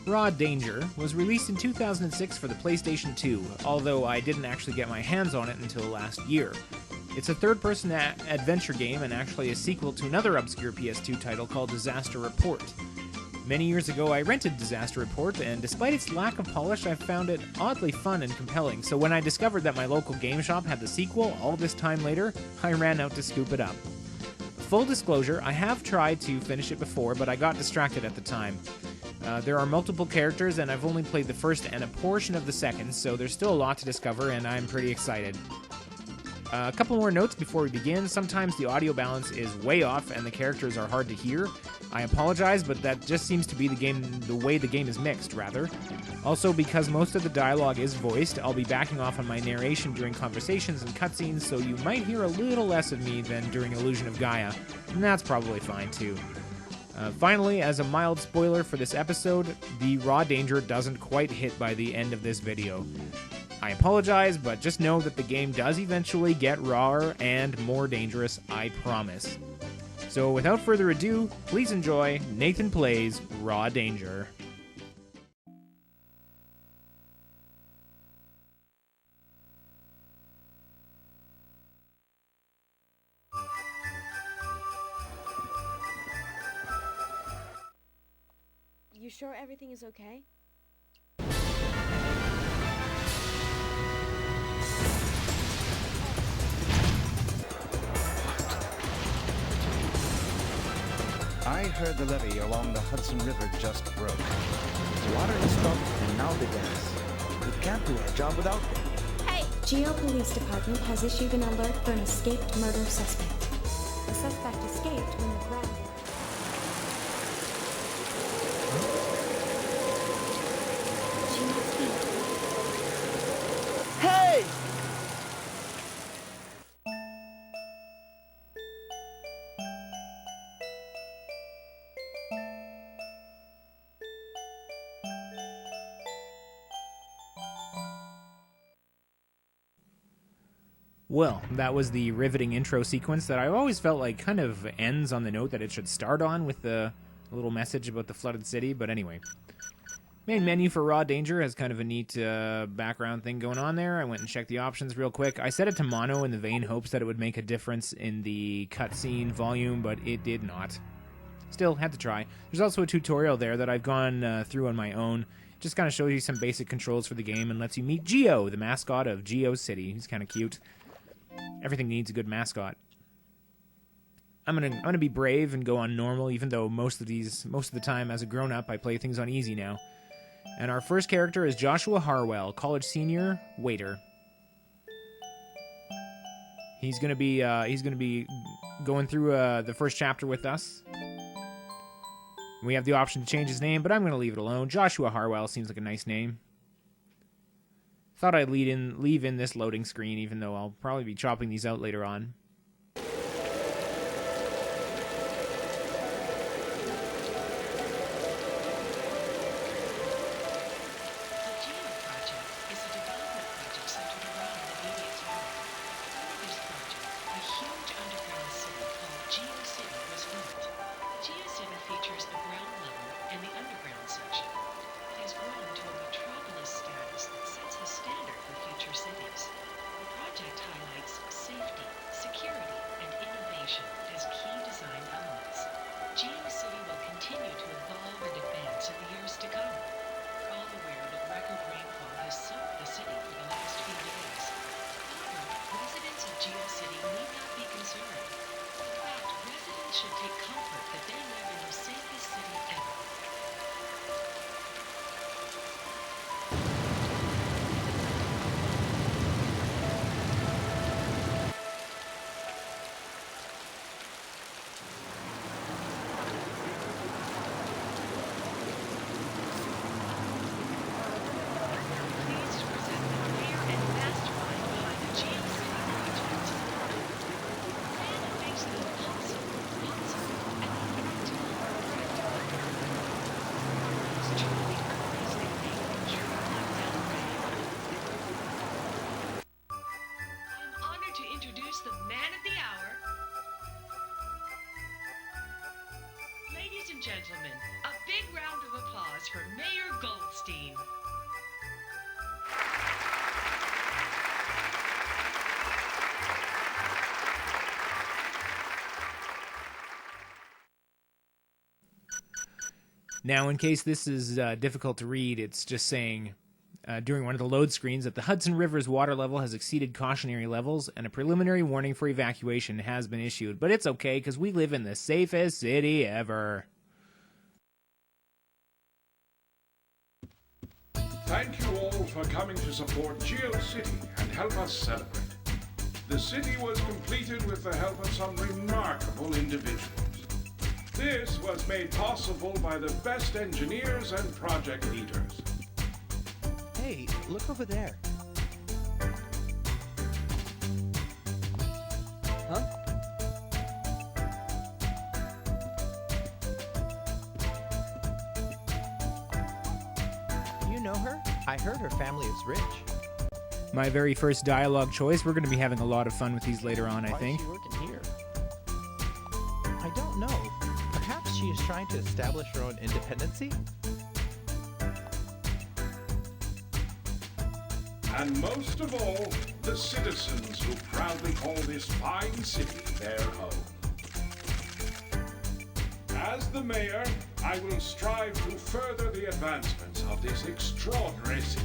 Raw Danger was released in 2006 for the PlayStation 2, although I didn't actually get my hands on it until last year. It's a third-person adventure game and actually a sequel to another obscure PS2 title called Disaster Report. Many years ago, I rented Disaster Report, and despite its lack of polish, I found it oddly fun and compelling, so when I discovered that my local game shop had the sequel all this time later, I ran out to scoop it up. Full disclosure, I have tried to finish it before, but I got distracted at the time. There are multiple characters, and I've only played the first and a portion of the second, so there's still a lot to discover, and I'm pretty excited. A couple more notes before we begin. Sometimes the audio balance is way off and the characters are hard to hear. I apologize, but that just seems to be the way the game is mixed, rather. Also, because most of the dialogue is voiced, I'll be backing off on my narration during conversations and cutscenes, so you might hear a little less of me than during Illusion of Gaia, and that's probably fine too. Finally, as a mild spoiler for this episode, the Raw Danger doesn't quite hit by the end of this video. I apologize, but just know that the game does eventually get rawer and more dangerous, I promise. So without further ado, please enjoy Nathan Plays Raw Danger. You sure everything is okay? I heard the levee along the Hudson River just broke. The water has stopped, and now the gas. We can't do our job without them. Hey! Geo Police Department has issued an alert for an escaped murder suspect. The suspect escaped when the ground... She must be... Hey! Well, that was the riveting intro sequence that I always felt like kind of ends on the note that it should start on with the little message about the flooded city, but anyway. Main menu for Raw Danger has kind of a neat background thing going on there. I went and checked the options real quick. I set it to mono in the vain hopes that it would make a difference in the cutscene volume, but it did not. Still, had to try. There's also a tutorial there that I've gone through on my own. Just kind of shows you some basic controls for the game and lets you meet Geo, the mascot of Geo City. He's kind of cute. Everything needs a good mascot. I'm gonna be brave and go on normal, even though most of the time as a grown-up I play things on easy now. And our first character is Joshua Harwell, college senior, waiter. He's gonna be going through the first chapter with us. We have the option to change his name, but I'm gonna leave it alone. Joshua Harwell seems like a nice name. Thought I'd leave in this loading screen, even though I'll probably be chopping these out later on. Should take comfort that they live in the safest city ever. Pleased to present the mayor and mastermind behind the Geo City project. Man, it makes the impossible possible. introduce the man of the hour. Ladies and gentlemen, a big round of applause for Mayor Goldstein. Now, in case this is difficult to read, it's just saying during one of the load screens that the Hudson River's water level has exceeded cautionary levels and a preliminary warning for evacuation has been issued. But it's okay, because we live in the safest city ever. Thank you all for coming to support GeoCity and help us celebrate. The city was completed with the help of some remarkable individuals. This was made possible by the best engineers and project leaders. Hey, look over there. Huh? You know her? I heard her family is rich. My very first dialogue choice. We're going to be having a lot of fun with these later on, I Why think. is she working here? I don't know. Perhaps she is trying to establish her own independency? And most of all, the citizens who proudly call this fine city their home. As the mayor, I will strive to further the advancements of this extraordinary city.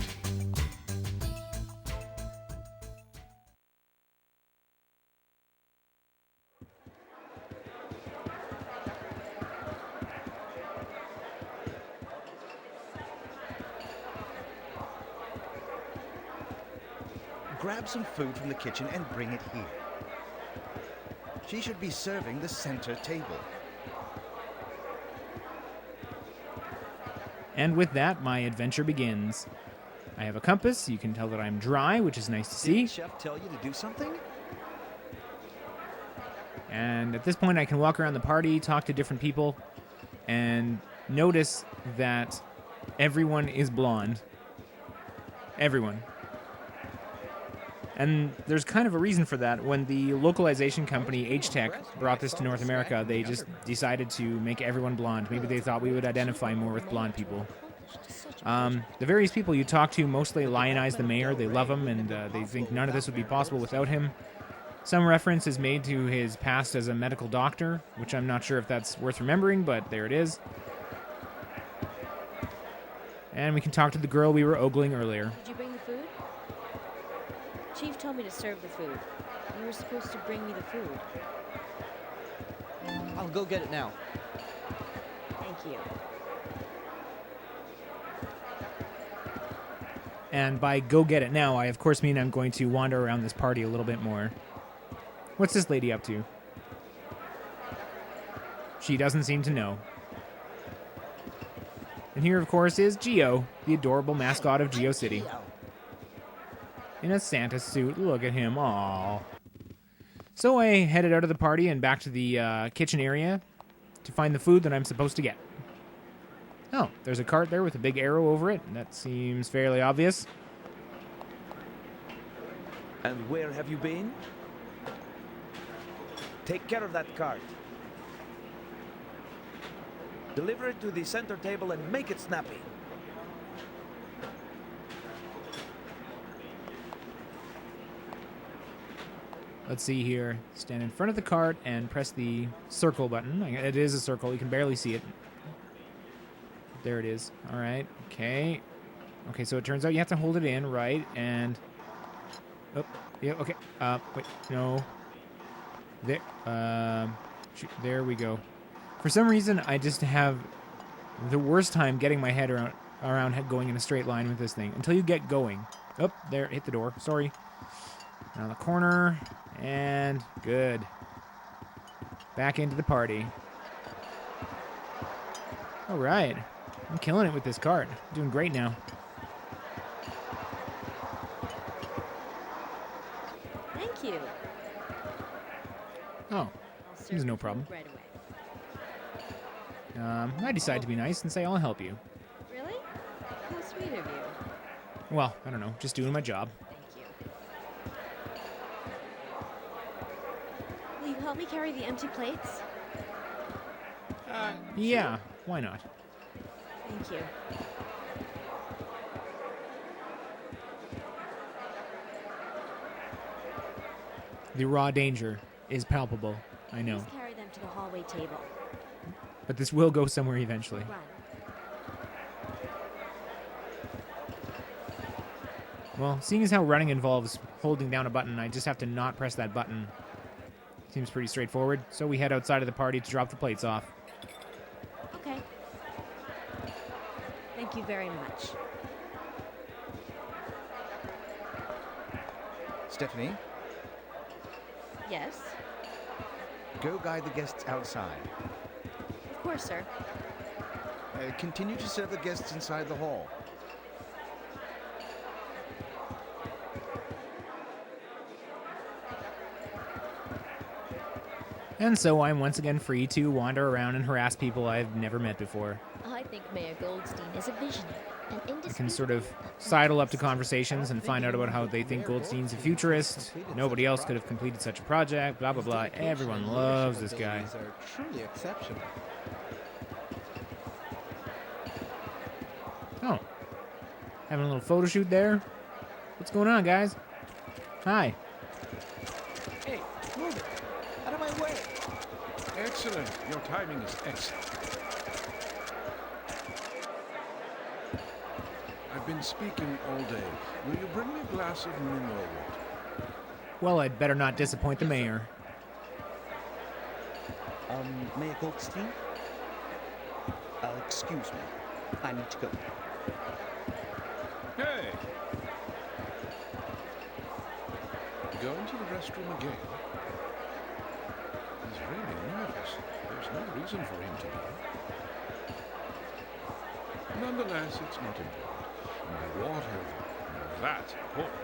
Grab some food from the kitchen and bring it here. She should be serving the center table. And with that, my adventure begins. I have a compass. You can tell that I'm dry, which is nice to see. Did Chef tell you to do something? And at this point, I can walk around the party, talk to different people, and notice that everyone is blonde. Everyone. And there's kind of a reason for that. When the localization company H-Tech brought this to North America, they just decided to make everyone blonde. Maybe they thought we would identify more with blonde people. The various people you talk to mostly lionize the mayor. They love him, and they think none of this would be possible without him. Some reference is made to his past as a medical doctor, which I'm not sure if that's worth remembering, but there it is. And we can talk to the girl we were ogling earlier. Did you bring the food? Chief told me to serve the food. You were supposed to bring me the food. I'll go get it now. Thank you. And by go get it now, I of course mean I'm going to wander around this party a little bit more. What's this lady up to? She doesn't seem to know. And here, of course, is Geo, the adorable mascot of GeoCity. In a Santa suit. Look at him. Aww. So I headed out of the party and back to the kitchen area to find the food that I'm supposed to get. Oh, there's a cart there with a big arrow over it. That seems fairly obvious. And where have you been? Take care of that cart. Deliver it to the center table and make it snappy. Let's see here. Stand in front of the cart and press the circle button. It is a circle. You can barely see it. There it is. All right. Okay. Okay, so it turns out you have to hold it in, right? And... Oh, yeah, okay. Wait, no. There. There we go. For some reason, I just have the worst time getting my head around going in a straight line with this thing. Until you get going. Oh, there. Hit the door. Sorry. Around the corner. And good. Back into the party. All right. I'm killing it with this cart. Doing great now. Thank you. Oh, I'll serve there's no the food problem. right away. I decide to be nice and say I'll help you. Really? How sweet of you. Well, I don't know. Just doing my job. Thank you. help me carry the empty plates? Yeah, why not? Thank you. The raw danger is palpable, I know. Please carry them to the hallway table. But this will go somewhere eventually. Run. Well, seeing as how running involves holding down a button, I just have to not press that button. Seems pretty straightforward, so we head outside of the party to drop the plates off. Okay. Thank you very much. Stephanie, Yes? go guide the guests outside. Of course, sir. Continue to serve the guests inside the hall. And so I'm once again free to wander around and harass people I've never met before. I think Mayor Goldstein is a visionary. I can sort of sidle up to conversations and find out about how they think Goldstein's a futurist. Nobody else could have completed such a project, blah, blah, blah. Everyone loves this guy. Are truly exceptional. Oh. Having a little photo shoot there? What's going on, guys? Hi. Hey, move it! Out of my way! Excellent. Your timing is excellent. I've been speaking all day. Will you bring me a glass of mineral water? Well, I'd better not disappoint the mayor. Mayor Goldstein? Excuse me. I need to go. Hey! Going to the restroom again? He's really nervous. There's no reason for him to be. Nonetheless, it's not important. My water, that's important.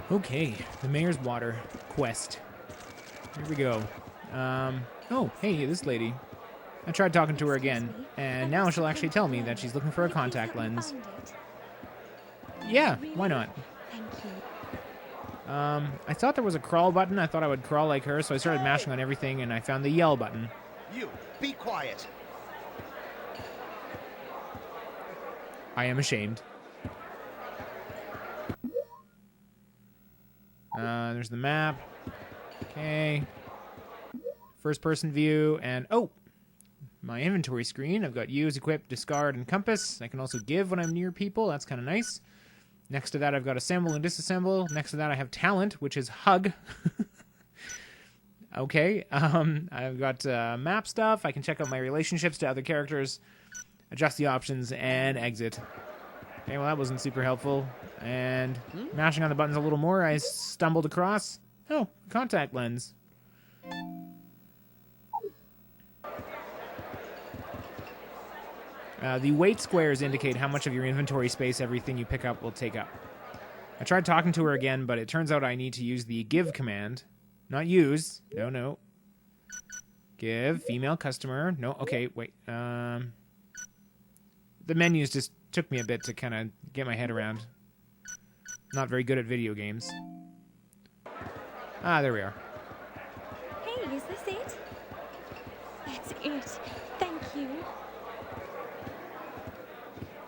Okay, the mayor's water quest. Here we go. Oh, hey, this lady. I tried talking to her again, and now she'll actually tell me that she's looking for a contact lens. Yeah, why not? Thank you. I thought there was a crawl button. I thought I would crawl like her, so I started mashing on everything, and I found the yell button. You, be quiet. I am ashamed. There's the map. Okay. First person view, and oh! My inventory screen. I've got use, equip, discard, and compass. I can also give when I'm near people. That's kind of nice. Next to that, I've got assemble and disassemble. Next to that, I have talent, which is hug. Okay. I've got map stuff. I can check out my relationships to other characters, adjust the options, and exit. Okay, well, that wasn't super helpful. And mashing on the buttons a little more, I stumbled across... Oh, contact lens. The weight squares indicate how much of your inventory space everything you pick up will take up. I tried talking to her again, but it turns out I need to use the give command. Not use. No. Give. Female customer. No. Okay, wait. The menus just took me a bit to kind of get my head around. Not very good at video games. Ah, there we are. Hey, is this it? That's it. Thank you.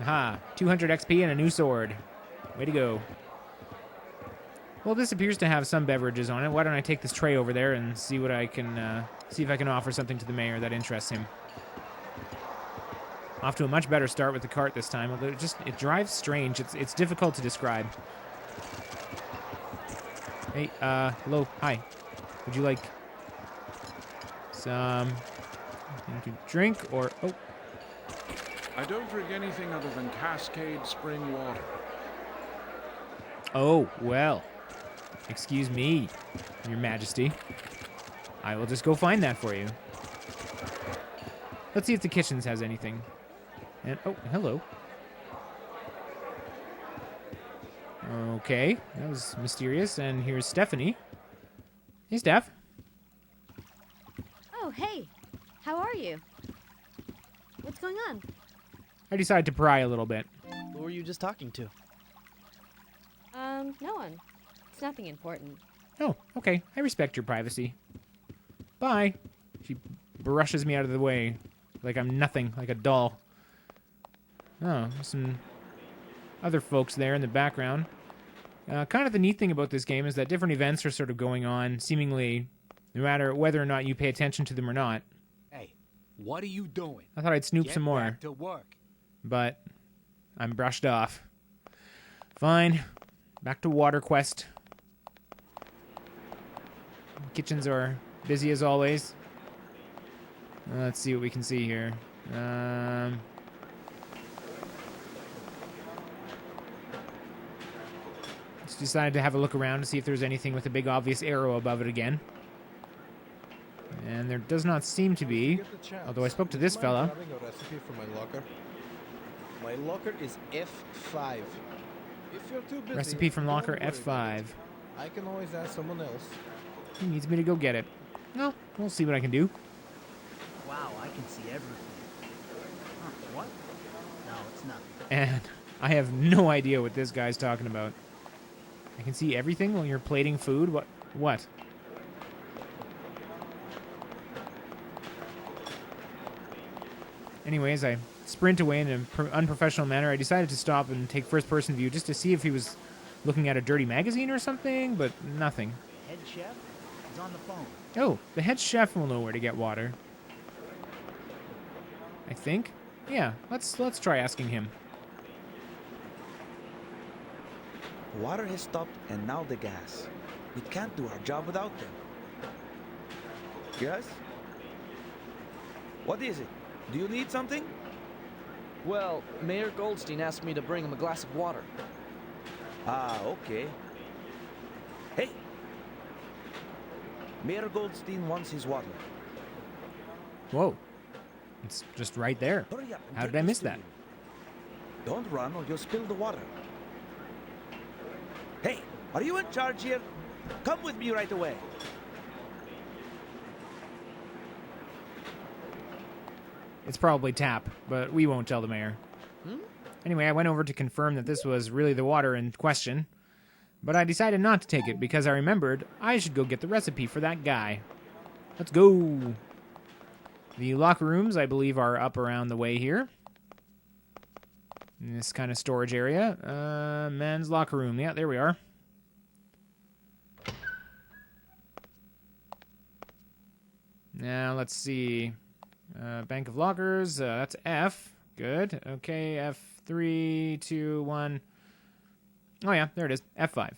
Aha, 200 XP and a new sword. Way to go. Well, this appears to have some beverages on it. Why don't I take this tray over there and see what I can, see if I can offer something to the mayor that interests him. Off to a much better start with the cart this time, although it drives strange. It's difficult to describe. Hey, hello, hi. Would you like some anything to drink or, oh. I don't drink anything other than Cascade spring water. Oh, well. Excuse me, Your Majesty. I will just go find that for you. Let's see if the kitchens has anything. And, oh, hello. Okay, that was mysterious. And here's Stephanie. Hey, Steph. Oh, hey. How are you? What's going on? I decided to pry a little bit. Who were you just talking to? No one. It's nothing important. Oh, okay. I respect your privacy. Bye. She brushes me out of the way like I'm nothing, like a doll. Oh, some other folks there in the background. Kind of the neat thing about this game is that different events are sort of going on, seemingly, no matter whether or not you pay attention to them or not. Hey, what are you doing? I thought I'd snoop Get some more, back to work. but I'm brushed off. Fine. Back to Water Quest. Kitchens are busy as always. Let's see what we can see here. Just decided to have a look around to see if there's anything with a big obvious arrow above it again. And there does not seem to be. Although I spoke to this fella. Grabbing a recipe from my locker. My locker is F5. If you're too busy, Recipe from locker don't worry about F5. it. I can always ask someone else. He needs me to go get it. Well, we'll see what I can do. Wow, I can see everything. Huh, what? No, it's nothing. And I have no idea what this guy's talking about. I can see everything while you're plating food? What? Anyways, I sprint away in an unprofessional manner. I decided to stop and take first-person view just to see if he was looking at a dirty magazine or something, but nothing. Head chef is on the phone. Oh, the head chef will know where to get water. I think. Yeah, let's try asking him. Water has stopped and now the gas. We can't do our job without them. Yes? What is it? Do you need something? Well, Mayor Goldstein asked me to bring him a glass of water. Ah, okay. Hey! Mayor Goldstein wants his water. Whoa. It's just right there. Hurry up and How get did I this miss to that? him. Don't run or you'll spill the water. Hey, are you in charge here? Come with me right away. It's probably tap, but we won't tell the mayor. Anyway, I went over to confirm that this was really the water in question, but I decided not to take it because I remembered I should go get the recipe for that guy. Let's go. The locker rooms, I believe, are up around the way here. In this kind of storage area. Men's locker room. Yeah, there we are. Now, let's see. Bank of lockers. That's F. Good. Okay, F3, 2, 1. Oh, yeah, there it is. F5.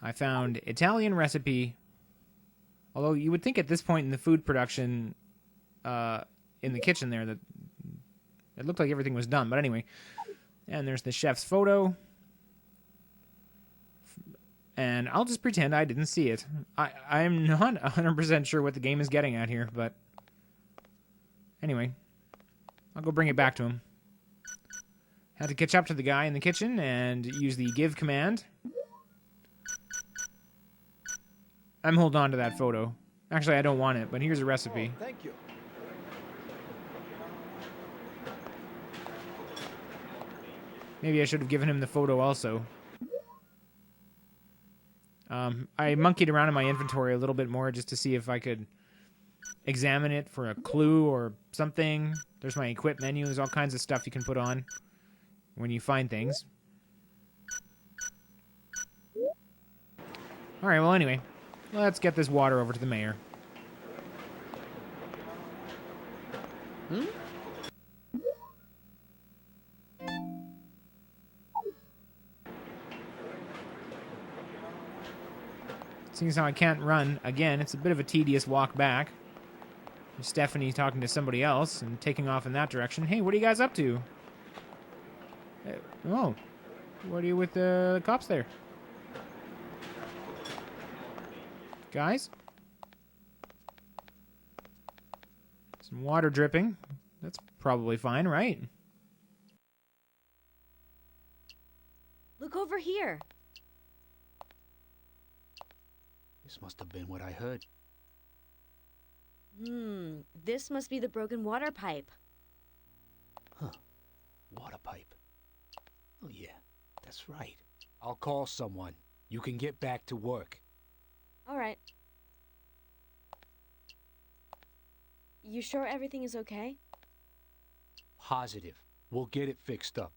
I found Italian recipe. Although you would think at this point in the food production, in the kitchen there, that it looked like everything was done. But anyway, and there's the chef's photo. And I'll just pretend I didn't see it. I'm not 100% sure what the game is getting at here, but anyway, I'll go bring it back to him. Had to catch up to the guy in the kitchen and use the give command. I'm holding on to that photo. Actually, I don't want it, but here's a recipe. Oh, thank you. Maybe I should have given him the photo also. I monkeyed around in my inventory a little bit more just to see if I could examine it for a clue or something. There's my equip menu. There's all kinds of stuff you can put on when you find things. Alright, well anyway. Let's get this water over to the mayor. Seeing as how I can't run, again, it's a bit of a tedious walk back. Stephanie talking to somebody else and taking off in that direction. Hey, what are you guys up to? Oh, what are you with the cops there? Guys? Some water dripping. That's probably fine, right? Look over here. This must have been what I heard. This must be the broken water pipe. Huh. Water pipe. Oh, yeah, that's right. I'll call someone. You can get back to work. All right. You sure everything is okay? Positive. We'll get it fixed up.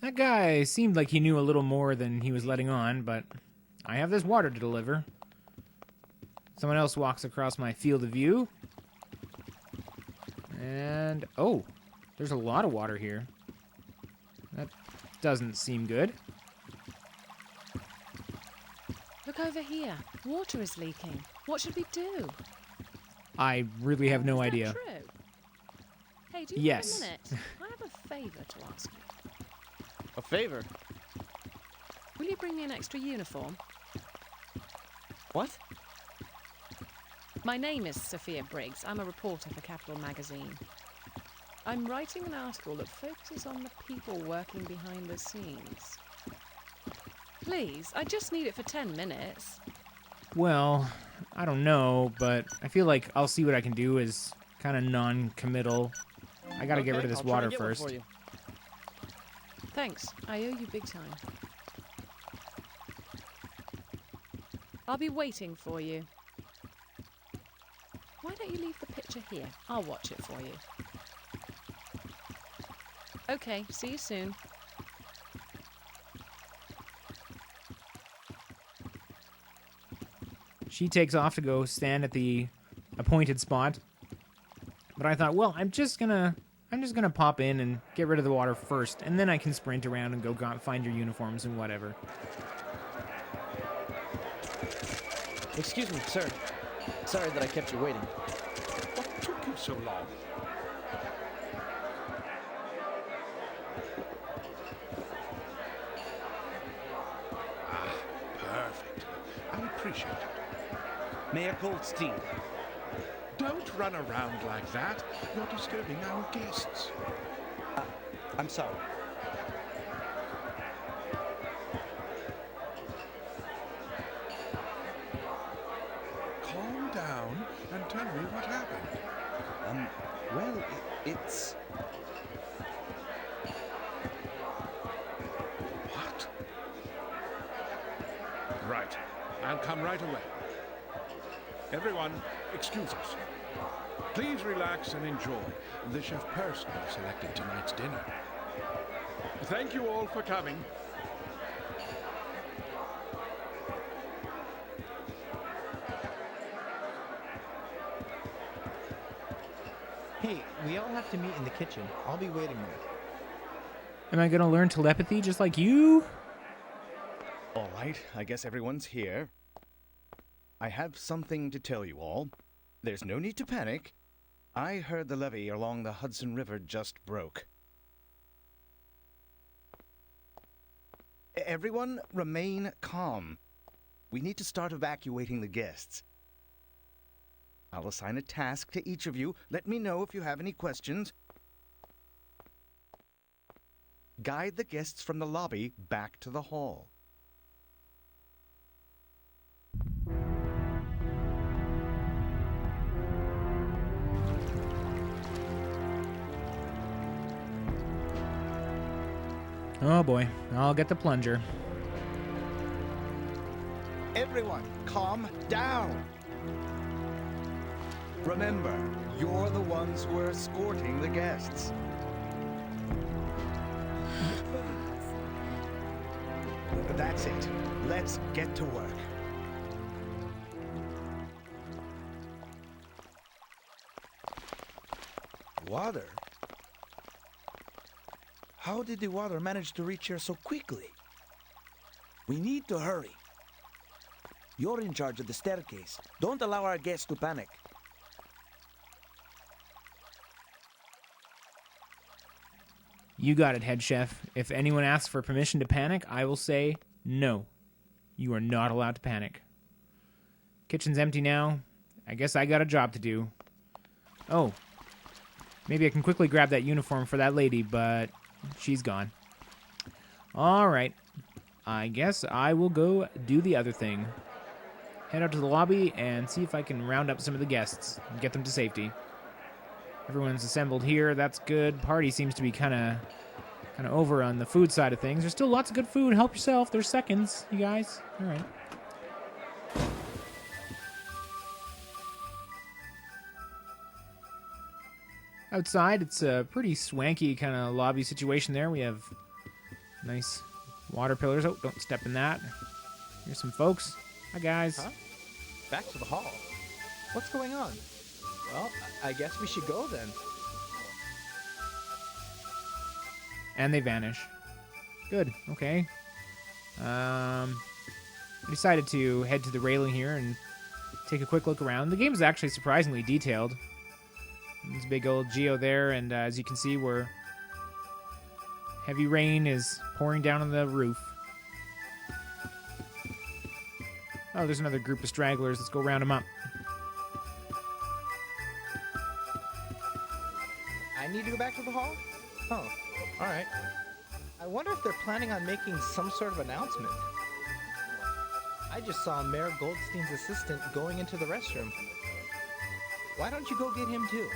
That guy seemed like he knew a little more than he was letting on, but I have this water to deliver. Someone else walks across my field of view. And, oh, there's a lot of water here. That doesn't seem good. Look over here. Water is leaking. What should we do? I really have no Is that idea. true? Hey, do you Yes. have a minute? I have a favor to ask you. A favor? Will you bring me an extra uniform? What? My name is Sophia Briggs. I'm a reporter for Capital Magazine. I'm writing an article that focuses on the people working behind the scenes. Please, I just need it for 10 minutes. Well, I don't know, but I feel like I'll see what I can do as kind of non-committal. I gotta get rid of this I'll try water and get one first. for you. Thanks. I owe you big time. I'll be waiting for you. Why don't you leave the picture here? I'll watch it for you. Okay, see you soon. She takes off to go stand at the appointed spot. But I thought, well, I'm just gonna pop in and get rid of the water first, and then I can sprint around and go find your uniforms and whatever. Excuse me, sir. Sorry that I kept you waiting. What took you so long? Ah, perfect. I appreciate it. Mayor Goldstein. Don't run around like that. You're disturbing our guests. I'm sorry. Calm down and tell me what happened. Well, it's... What? Right. I'll come right away. Everyone, excuse us. Please relax and enjoy. The chef personally selected tonight's dinner. Thank you all for coming. Hey, we all have to meet in the kitchen. I'll be waiting there. Am I gonna learn telepathy just like you? All right, I guess everyone's here. I have something to tell you all. There's no need to panic. I heard the levee along the Hudson River just broke. Everyone, remain calm. We need to start evacuating the guests. I'll assign a task to each of you. Let me know if you have any questions. Guide the guests from the lobby back to the hall. Oh boy, I'll get the plunger. Everyone, calm down. Remember, you're the ones who are escorting the guests. That's it. Let's get to work. Water? How did the water manage to reach here so quickly? We need to hurry. You're in charge of the staircase. Don't allow our guests to panic. You got it, head chef. If anyone asks for permission to panic, I will say no. You are not allowed to panic. Kitchen's empty now. I guess I got a job to do. Oh. Maybe I can quickly grab that uniform for that lady, but she's gone. All right. I guess I will go do the other thing. Head out to the lobby and see if I can round up some of the guests and get them to safety. Everyone's assembled here. That's good. Party seems to be kind of over on the food side of things. There's still lots of good food. Help yourself. There's seconds, you guys. All right. Outside, it's a pretty swanky kind of lobby situation there. We have nice water pillars. Oh, don't step in that. Here's some folks. Hi, guys. Huh? Back to the hall. What's going on? Well, I guess we should go then. And they vanish. Good. Okay. I decided to head to the railing here and take a quick look around. The game is actually surprisingly detailed. There's a big old geo there, and as you can see, heavy rain is pouring down on the roof. Oh, there's another group of stragglers. Let's go round them up. I need to go back to the hall? Oh, alright. I wonder if they're planning on making some sort of announcement. I just saw Mayor Goldstein's assistant going into the restroom. Why don't you go get him too?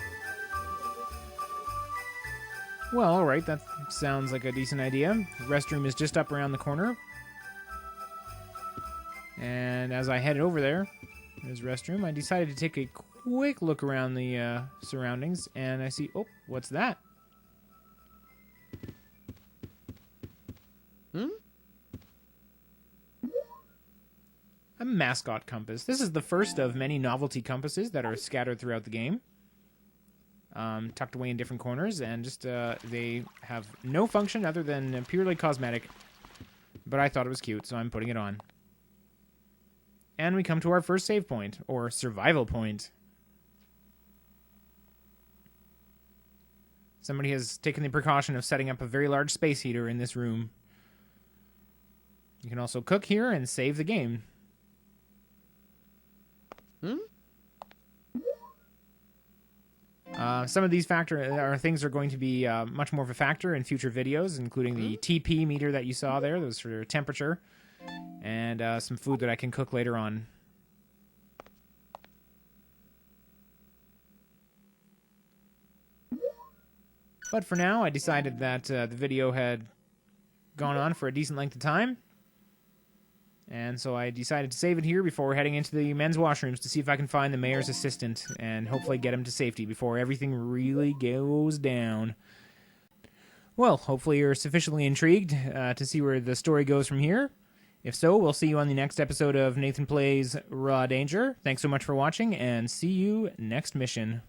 Well, alright, that sounds like a decent idea. The restroom is just up around the corner. And as I headed over there's the restroom, I decided to take a quick look around the surroundings, and I see, oh, what's that? A mascot compass. This is the first of many novelty compasses that are scattered throughout the game. Tucked away in different corners, and just they have no function other than purely cosmetic. But I thought it was cute, so I'm putting it on. And we come to our first save point, or survival point. Somebody has taken the precaution of setting up a very large space heater in this room. You can also cook here and save the game. Some of these things are going to be much more of a factor in future videos, including the TP meter that you saw there. Those for temperature. And some food that I can cook later on. But for now, I decided that the video had gone on for a decent length of time. And so I decided to save it here before heading into the men's washrooms to see if I can find the mayor's assistant and hopefully get him to safety before everything really goes down. Well, hopefully you're sufficiently intrigued to see where the story goes from here. If so, we'll see you on the next episode of Nathan Plays Raw Danger. Thanks so much for watching, and see you next mission.